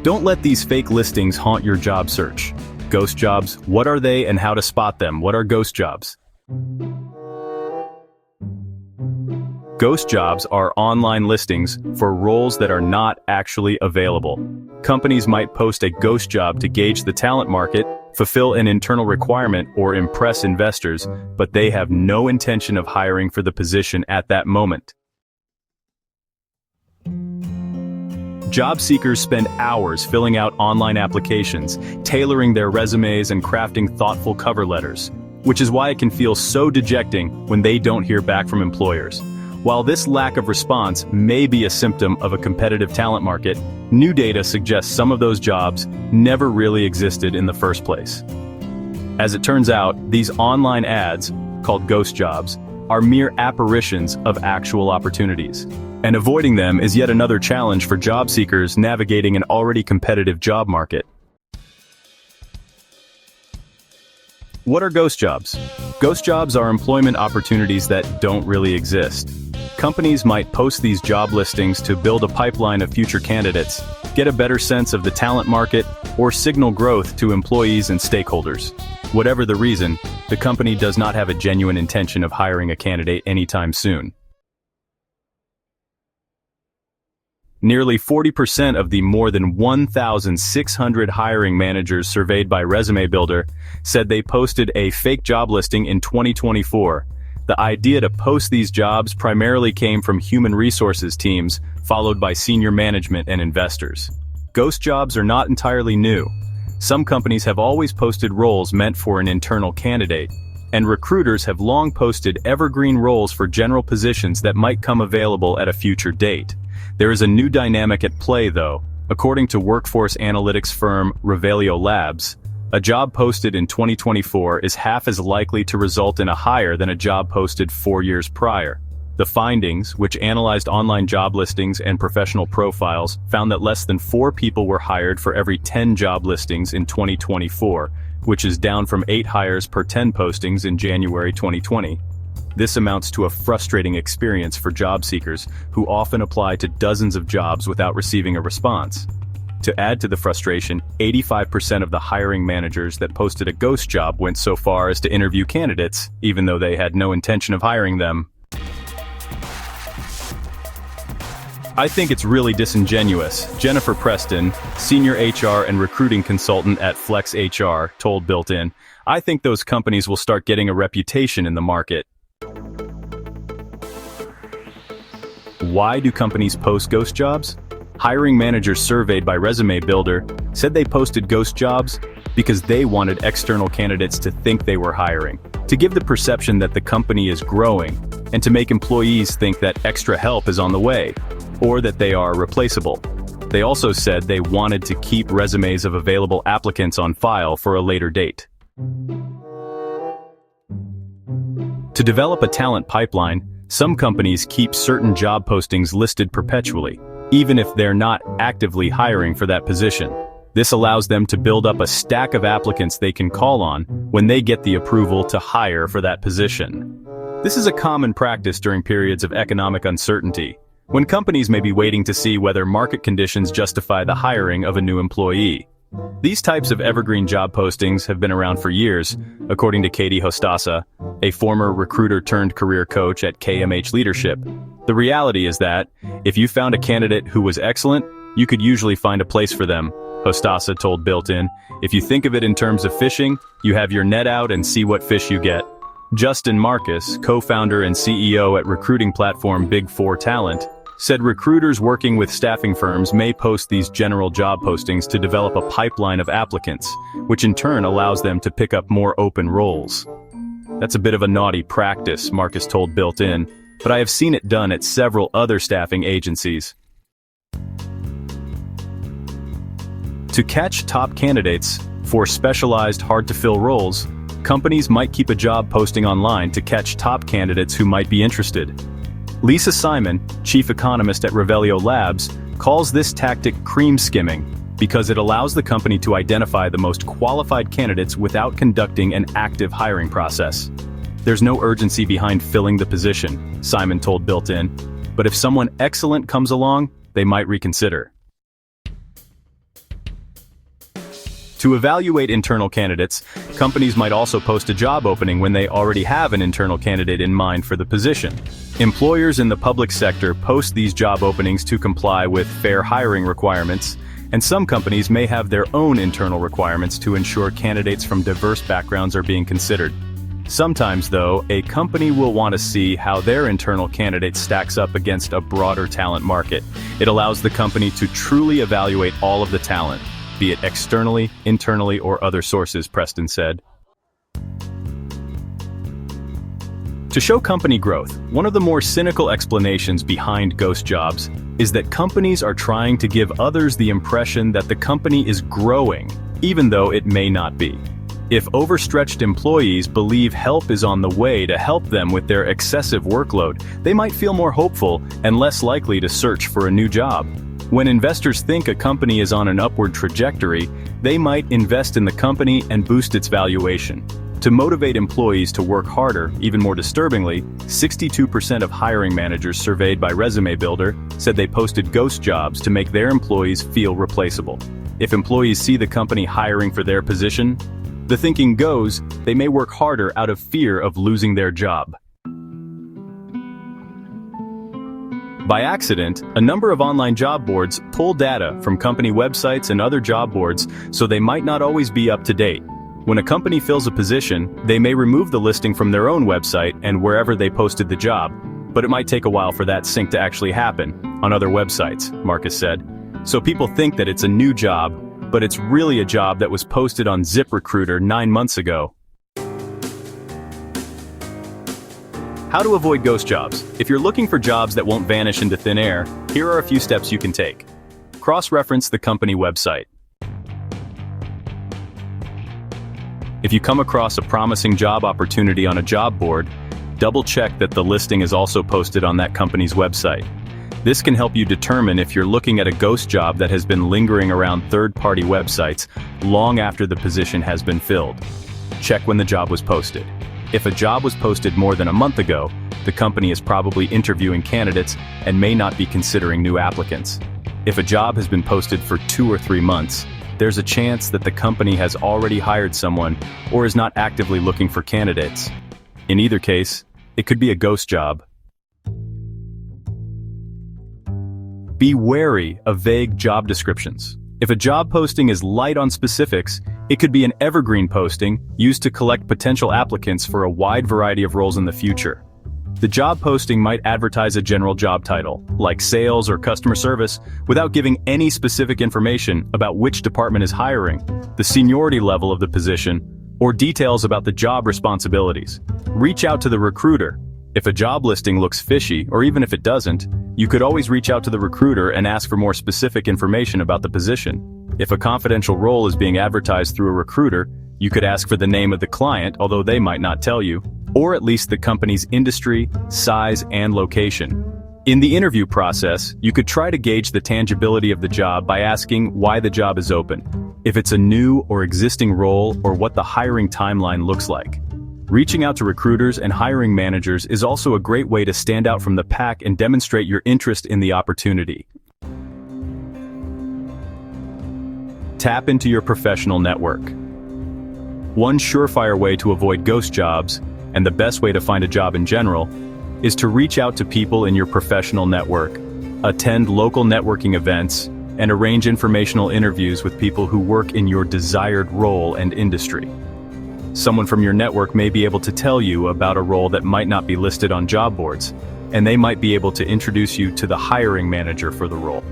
Don't let these fake listings haunt your job search. Ghost jobs, what are they and how to spot them? What are ghost jobs? Ghost jobs are online listings for roles that are not actually available. Companies might post a ghost job to gauge the talent market, fulfill an internal requirement, or impress investors, but they have no intention of hiring for the position at that moment. Job seekers spend hours filling out online applications, tailoring their resumes and crafting thoughtful cover letters, which is why it can feel so dejecting when they don't hear back from employers. While this lack of response may be a symptom of a competitive talent market, new data suggests some of those jobs never really existed in the first place. As it turns out, these online ads, called ghost jobs, are mere apparitions of actual opportunities. And avoiding them is yet another challenge for job seekers navigating an already competitive job market. What are ghost jobs? Ghost jobs are employment opportunities that don't really exist. Companies might post these job listings to build a pipeline of future candidates, get a better sense of the talent market, or signal growth to employees and stakeholders. Whatever the reason, the company does not have a genuine intention of hiring a candidate anytime soon. Nearly 40% of the more than 1,600 hiring managers surveyed by Resume Builder said they posted a fake job listing in 2024. The idea to post these jobs primarily came from human resources teams, followed by senior management and investors. Ghost jobs are not entirely new. Some companies have always posted roles meant for an internal candidate, and recruiters have long posted evergreen roles for general positions that might come available at a future date. There is a new dynamic at play, though. According to workforce analytics firm Revelio Labs, a job posted in 2024 is half as likely to result in a hire than a job posted 4 years prior. The findings, which analyzed online job listings and professional profiles, found that less than 4 people were hired for every 10 job listings in 2024, which is down from 8 hires per 10 postings in January 2020. This amounts to a frustrating experience for job seekers who often apply to dozens of jobs without receiving a response. To add to the frustration, 85% of the hiring managers that posted a ghost job went so far as to interview candidates, even though they had no intention of hiring them. I think it's really disingenuous, Jennifer Preston, senior HR and recruiting consultant at Flex HR, told Built In. I think those companies will start getting a reputation in the market. Why do companies post ghost jobs? Hiring managers surveyed by Resume Builder said they posted ghost jobs because they wanted external candidates to think they were hiring, to give the perception that the company is growing, and to make employees think that extra help is on the way, or that they are replaceable. They also said they wanted to keep resumes of available applicants on file for a later date. To develop a talent pipeline, some companies keep certain job postings listed perpetually, even if they're not actively hiring for that position. This allows them to build up a stack of applicants they can call on when they get the approval to hire for that position. This is a common practice during periods of economic uncertainty, when companies may be waiting to see whether market conditions justify the hiring of a new employee. These types of evergreen job postings have been around for years, according to Katie Hostasa, a former recruiter-turned-career coach at KMH Leadership. The reality is that, if you found a candidate who was excellent, you could usually find a place for them, Hostasa told Built In. If you think of it in terms of fishing, you have your net out and see what fish you get. Justin Marcus, co-founder and CEO at recruiting platform Big Four Talent, said recruiters working with staffing firms may post these general job postings to develop a pipeline of applicants, which in turn allows them to pick up more open roles. That's a bit of a naughty practice, Marcus told Built In, but I have seen it done at several other staffing agencies. To catch top candidates for specialized, hard-to-fill roles, companies might keep a job posting online to catch top candidates who might be interested. Lisa Simon, chief economist at Revelio Labs, calls this tactic cream skimming because it allows the company to identify the most qualified candidates without conducting an active hiring process. There's no urgency behind filling the position, Simon told Built In, but if someone excellent comes along, they might reconsider. To evaluate internal candidates, companies might also post a job opening when they already have an internal candidate in mind for the position. Employers in the public sector post these job openings to comply with fair hiring requirements, and some companies may have their own internal requirements to ensure candidates from diverse backgrounds are being considered. Sometimes, though, a company will want to see how their internal candidate stacks up against a broader talent market. It allows the company to truly evaluate all of the talent, be it externally, internally, or other sources, Preston said. To show company growth, one of the more cynical explanations behind ghost jobs is that companies are trying to give others the impression that the company is growing, even though it may not be. If overstretched employees believe help is on the way to help them with their excessive workload, they might feel more hopeful and less likely to search for a new job. When investors think a company is on an upward trajectory, they might invest in the company and boost its valuation. To motivate employees to work harder, even more disturbingly, 62% of hiring managers surveyed by Resume Builder said they posted ghost jobs to make their employees feel replaceable. If employees see the company hiring for their position, the thinking goes they may work harder out of fear of losing their job. By accident, a number of online job boards pull data from company websites and other job boards, so they might not always be up to date. When a company fills a position, they may remove the listing from their own website and wherever they posted the job, but it might take a while for that sync to actually happen on other websites, Marcus said. So people think that it's a new job, but it's really a job that was posted on ZipRecruiter 9 months ago. How to avoid ghost jobs. If you're looking for jobs that won't vanish into thin air, here are a few steps you can take. Cross-reference the company website. If you come across a promising job opportunity on a job board, double-check that the listing is also posted on that company's website. This can help you determine if you're looking at a ghost job that has been lingering around third-party websites long after the position has been filled. Check when the job was posted. If a job was posted more than a month ago, the company is probably interviewing candidates and may not be considering new applicants. If a job has been posted for 2 or 3 months, there's a chance that the company has already hired someone or is not actively looking for candidates. In either case, it could be a ghost job. Be wary of vague job descriptions. If a job posting is light on specifics, it could be an evergreen posting used to collect potential applicants for a wide variety of roles in the future. The job posting might advertise a general job title, like sales or customer service, without giving any specific information about which department is hiring, the seniority level of the position, or details about the job responsibilities. Reach out to the recruiter. If a job listing looks fishy, or even if it doesn't, you could always reach out to the recruiter and ask for more specific information about the position. If a confidential role is being advertised through a recruiter, you could ask for the name of the client, although they might not tell you, or at least the company's industry, size, and location. In the interview process, you could try to gauge the tangibility of the job by asking why the job is open, if it's a new or existing role, or what the hiring timeline looks like. Reaching out to recruiters and hiring managers is also a great way to stand out from the pack and demonstrate your interest in the opportunity. Tap into your professional network. One surefire way to avoid ghost jobs, and the best way to find a job in general, is to reach out to people in your professional network, attend local networking events, and arrange informational interviews with people who work in your desired role and industry. Someone from your network may be able to tell you about a role that might not be listed on job boards, and they might be able to introduce you to the hiring manager for the role.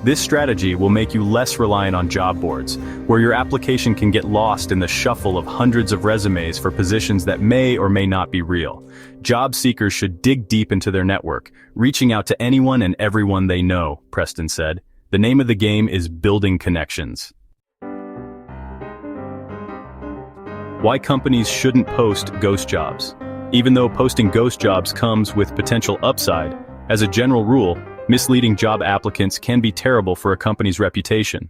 This strategy will make you less reliant on job boards, where your application can get lost in the shuffle of hundreds of resumes for positions that may or may not be real. Job seekers should dig deep into their network, reaching out to anyone and everyone they know, Preston said. The name of the game is building connections. Why companies shouldn't post ghost jobs. Even though posting ghost jobs comes with potential upside, as a general rule, misleading job applicants can be terrible for a company's reputation.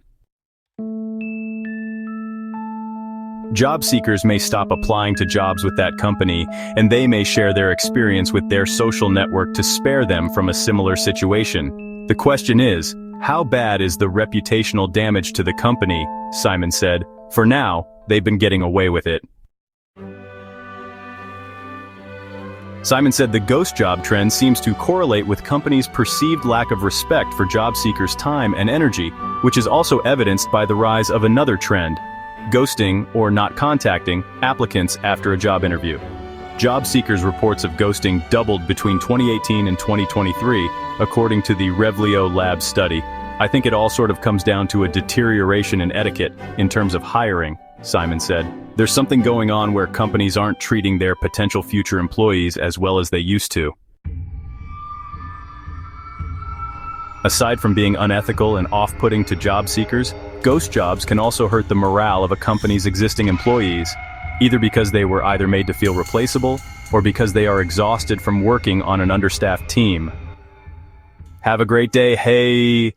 Job seekers may stop applying to jobs with that company, and they may share their experience with their social network to spare them from a similar situation. The question is, how bad is the reputational damage to the company? Simon said. For now, they've been getting away with it. Simon said the ghost job trend seems to correlate with companies' perceived lack of respect for job seekers' time and energy, which is also evidenced by the rise of another trend: ghosting or not contacting applicants after a job interview. Job seekers' reports of ghosting doubled between 2018 and 2023, according to the Revlio Lab study. I think it all sort of comes down to a deterioration in etiquette in terms of hiring, Simon said. There's something going on where companies aren't treating their potential future employees as well as they used to. Aside from being unethical and off-putting to job seekers, ghost jobs can also hurt the morale of a company's existing employees, either because they were either made to feel replaceable or because they are exhausted from working on an understaffed team. Have a great day, hey!